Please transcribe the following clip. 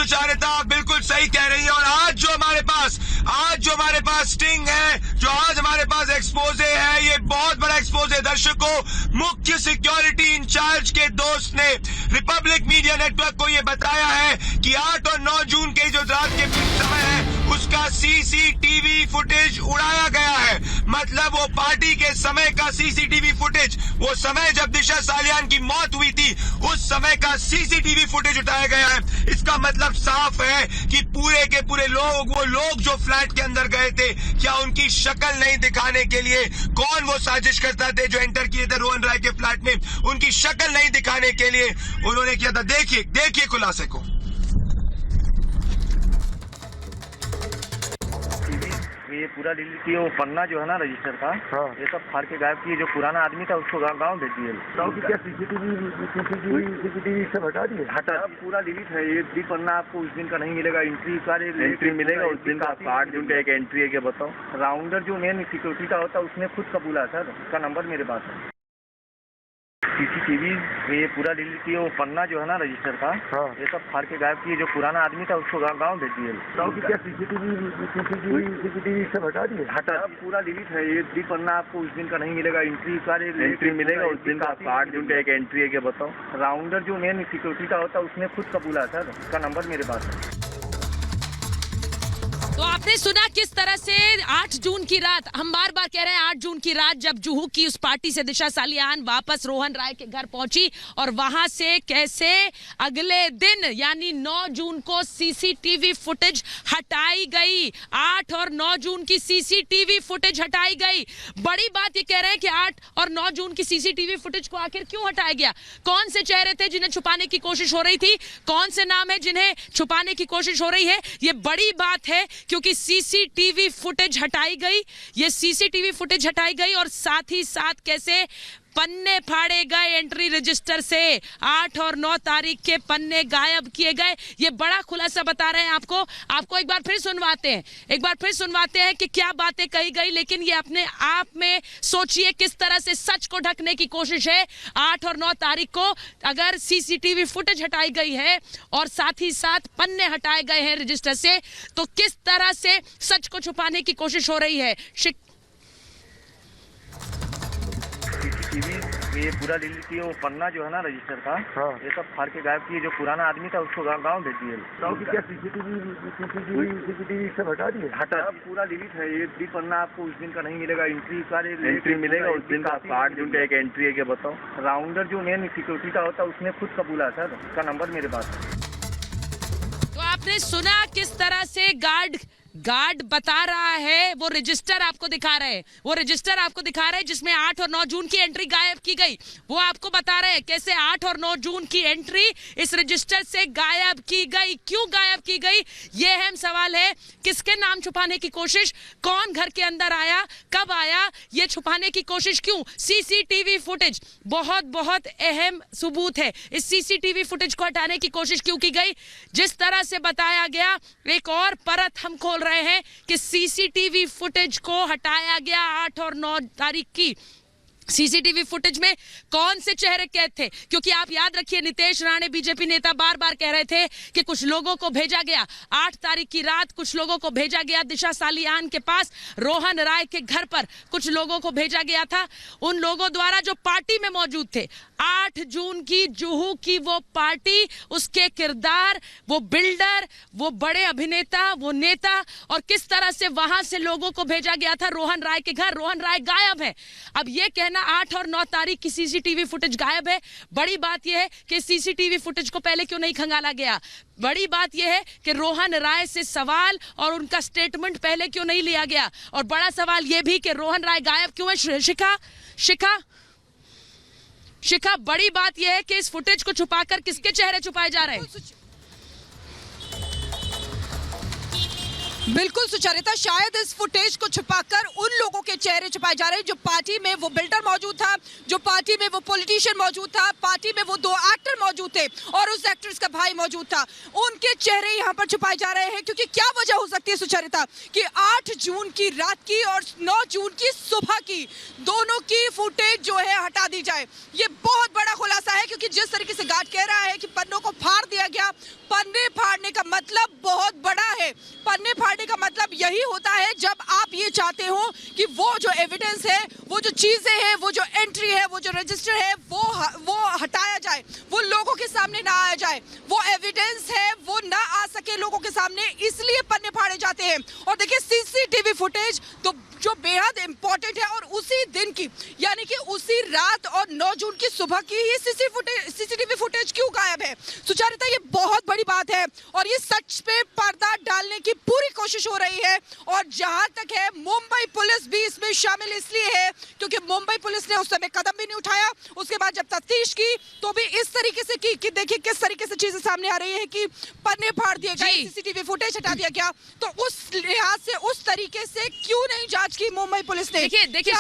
सुचारिता बिल्कुल सही कह रही है। और आज जो हमारे पास स्टिंग है, जो आज हमारे पास एक्सपोजे है, ये बहुत बड़ा एक्सपोजे। दर्शकों, मुख्य सिक्योरिटी इंचार्ज के दोस्त ने रिपब्लिक मीडिया नेटवर्क को ये बताया है कि 8 और 9 जून के जो रात के समय है उसका सीसीटीवी फुटेज उड़ाया गया है। मतलब वो पार्टी के समय का सीसीटीवी फुटेज, वो समय जब दिशा सालियान की मौत हुई थी उस समय का सीसीटीवी फुटेज उठाया गया है। इसका मतलब साफ है कि पूरे के पूरे वो लोग जो फ्लैट के अंदर गए थे, क्या उनकी शक्ल नहीं दिखाने के लिए, कौन वो साजिश करता थे जो एंटर किए थे रोहन राय के फ्लैट में, उनकी शक्ल नहीं दिखाने के लिए उन्होंने किया था। देखिए खुलासे को। ये पूरा डिलीट किए, वो पन्ना जो है ना रजिस्टर का, हाँ। ये सब फाड़ के गायब किए। जो पुराना आदमी था उसको गांव भेज दिए। गाँव की क्या सीसीटीवी सब हटा दिए? हटा, पूरा डिलीट है। ये भी पन्ना आपको उस दिन का नहीं मिलेगा। एंट्री मिलेगा उस दिन का। 8 जून का एक एंट्री है, क्या बताओ। राउंडर जो मेन सिक्योरिटी का होता है उसने खुद कबूला सर, उसका नंबर मेरे पास है। सीसीटीवी ये पूरा डिलीट किए, वो पन्ना जो है ना रजिस्टर का, हाँ। ये सब फाड़ के गायब किए। जो पुराना आदमी था उसको गांव भेज दिए। गाँव की क्या सीसीटीवी सब हटा दिए? हटा, पूरा डिलीट है। ये भी पन्ना आपको उस दिन का नहीं मिलेगा। एंट्री मिलेगा उस दिन का। 8 जून का एक एंट्री है, क्या बताओ। राउंडर जो मेन सिक्योरिटी का होता है उसने खुद कबूला सर, उसका नंबर मेरे पास है। तो आपने सुना किस तरह से 8 जून की रात, हम बार बार कह रहे हैं 8 जून की रात जब जुहू की उस पार्टी से दिशा सालियान वापस रोहन राय के घर पहुंची और वहां से कैसे अगले दिन यानी 9 जून को सीसीटीवी फुटेज हटाई गई। 8 और 9 जून की सीसीटीवी फुटेज हटाई गई। बड़ी बात ये कह रहे हैं कि 8 और 9 जून की सीसीटीवी फुटेज को आखिर क्यों हटाया गया? कौन से चेहरे थे जिन्हें छुपाने की कोशिश हो रही थी? कौन से नाम है जिन्हें छुपाने की कोशिश हो रही है? ये बड़ी बात है क्योंकि सीसीटीवी फुटेज हटाई गई। ये सीसीटीवी फुटेज हटाई गई और साथ ही साथ कैसे पन्ने फाड़े गए एंट्री रजिस्टर से। 8 और 9 तारीख के पन्ने गायब किए गए। ये बड़ा खुलासा बता रहे हैं आपको एक बार फिर सुनवाते हैं कि क्या बातें कही गई। लेकिन ये अपने आप में सोचिए किस तरह से सच को ढकने की कोशिश है। 8 और 9 तारीख को अगर सीसीटीवी फुटेज हटाई गई है और साथ ही साथ पन्ने हटाए गए हैं रजिस्टर से, तो किस तरह से सच को छुपाने की कोशिश हो रही है। ये पूरा डिलीट किए, वो पन्ना जो है ना रजिस्टर का, हाँ। ये सब फाड़ के गायब किए। जो पुराना आदमी था उसको गांव भेज दिए। गाँव की क्या सीसीटीवी सब हटा दिए? हटा, पूरा डिलीट है। ये भी पन्ना आपको उस दिन का नहीं मिलेगा। एंट्री मिलेगा उस दिन का। 8 जून का एक एंट्री है, क्या बताओ। राउंडर जो मेन सिक्योरिटी का होता है उसने खुद कबूला सर, उसका नंबर मेरे पास है। तो आपने सुना किस तरह से गार्ड बता रहा है, वो रजिस्टर आपको दिखा रहे हैं जिसमें 8 और 9 जून की एंट्री गायब की गई। वो आपको बता रहे हैं कैसे 8 और 9 जून की एंट्री इस रजिस्टर से गायब की गई। क्यों गायब की गई, ये अहम सवाल है। किसके नाम छुपाने की कोशिश, कौन घर के अंदर आया, कब आया, ये छुपाने की कोशिश क्यों? सीसीटीवी फुटेज बहुत अहम सबूत है। इस सीसीटीवी फुटेज को हटाने की कोशिश क्यों की गई? जिस तरह से बताया गया, एक और परत हम खोल रहे हैं कि सीसीटीवी फुटेज को हटाया गया 8 और 9 तारीख की। सीसीटीवी फुटेज में कौन से चेहरे कैद थे? क्योंकि आप याद रखिए, नितेश राणे बीजेपी नेता बार बार कह रहे थे कि कुछ लोगों को भेजा गया 8 तारीख की रात, कुछ लोगों को भेजा गया दिशा सालियान के पास, रोहन राय के घर पर कुछ लोगों को भेजा गया था। उन लोगों द्वारा जो पार्टी में मौजूद थे, 8 जून की जुहू की वो पार्टी, उसके किरदार, वो बिल्डर, वो बड़े अभिनेता, वो नेता, और किस तरह से वहां से लोगों को भेजा गया था रोहन राय के घर। रोहन राय गायब है। अब ये कहना 8 और 9 तारीख की सीसीटीवी फुटेज गायब है। बड़ी बात यह है कि सीसीटीवी फुटेज को पहले क्यों नहीं खंगाला गया? बड़ी बात यह है कि रोहन राय से सवाल और उनका स्टेटमेंट पहले क्यों नहीं लिया गया? और बड़ा सवाल यह भी कि रोहन राय गायब क्यों है? शिखा, बड़ी बात यह है कि इस फुटेज को छुपाकर किसके चेहरे छुपाए जा रहे हैं? बिल्कुल सुचारिता, शायद इस फुटेज को छुपाकर उन लोगों के चेहरे छुपाए जा रहे हैं जो पार्टी में वो बिल्डर मौजूद था, जो पार्टी में वो पॉलिटिशियन मौजूद था, पार्टी में वो 2 एक्टर मौजूद थे और उस एक्ट्रेस का भाई मौजूद था। उनके चेहरे यहाँ पर छुपाए जा रहे हैं। क्योंकि क्या वजह हो सकती है सुचारिता कि 8 जून की रात की और 9 जून की सुबह की दोनों की फुटेज जो है हटा दी जाए? ये बहुत बड़ा खुलासा है। क्योंकि जिस तरीके से गार्ड कह रहा है कि पन्नों को फाड़ दिया गया, पन्ने फाड़ने का मतलब बहुत बड़ा है। पन्ने फाड़ने का मतलब यही होता है जब आप ये चाहते हो कि वो जो एविडेंस है, वो जो चीजें हैं, वो जो एंट्री है, वो जो रजिस्टर है, वो हटाया जाए, वो लोगों के सामने ना आया जाए, वो एविडेंस है वो ना आ सके लोगों के सामने, इसलिए पन्ने फाड़े जाते हैं। और देखिए सीसीटीवी फुटेज तो जो बेहद इंपॉर्टेंट है, और उसी दिन की यानी कि उसी रात और 9 जून की सुबह की ही सीसीटीवी फुटेज क्यों गायब है? सुचारिता, ये बहुत बड़ी बात है और ये सच पे पर्दा डालने की पूरी कोशिश हो रही है। और जहां तक है, मुंबई पुलिस भी इसमें शामिल इसलिए है क्योंकि मुंबई पुलिस ने उस समय कदम भी नहीं उठाया। उसके बाद जब तफ्तीश की तो भी इस तरीके से की कि देखिए किस तरीके से चीजें सामने आ रही है कि पन्ने फाड़ दिए गए, सीसीटीवी फुटेज हटा दिया गया। तो उस लिहाज से, उस तरीके से क्यों नहीं जांच की मुंबई पुलिस ने? देखिए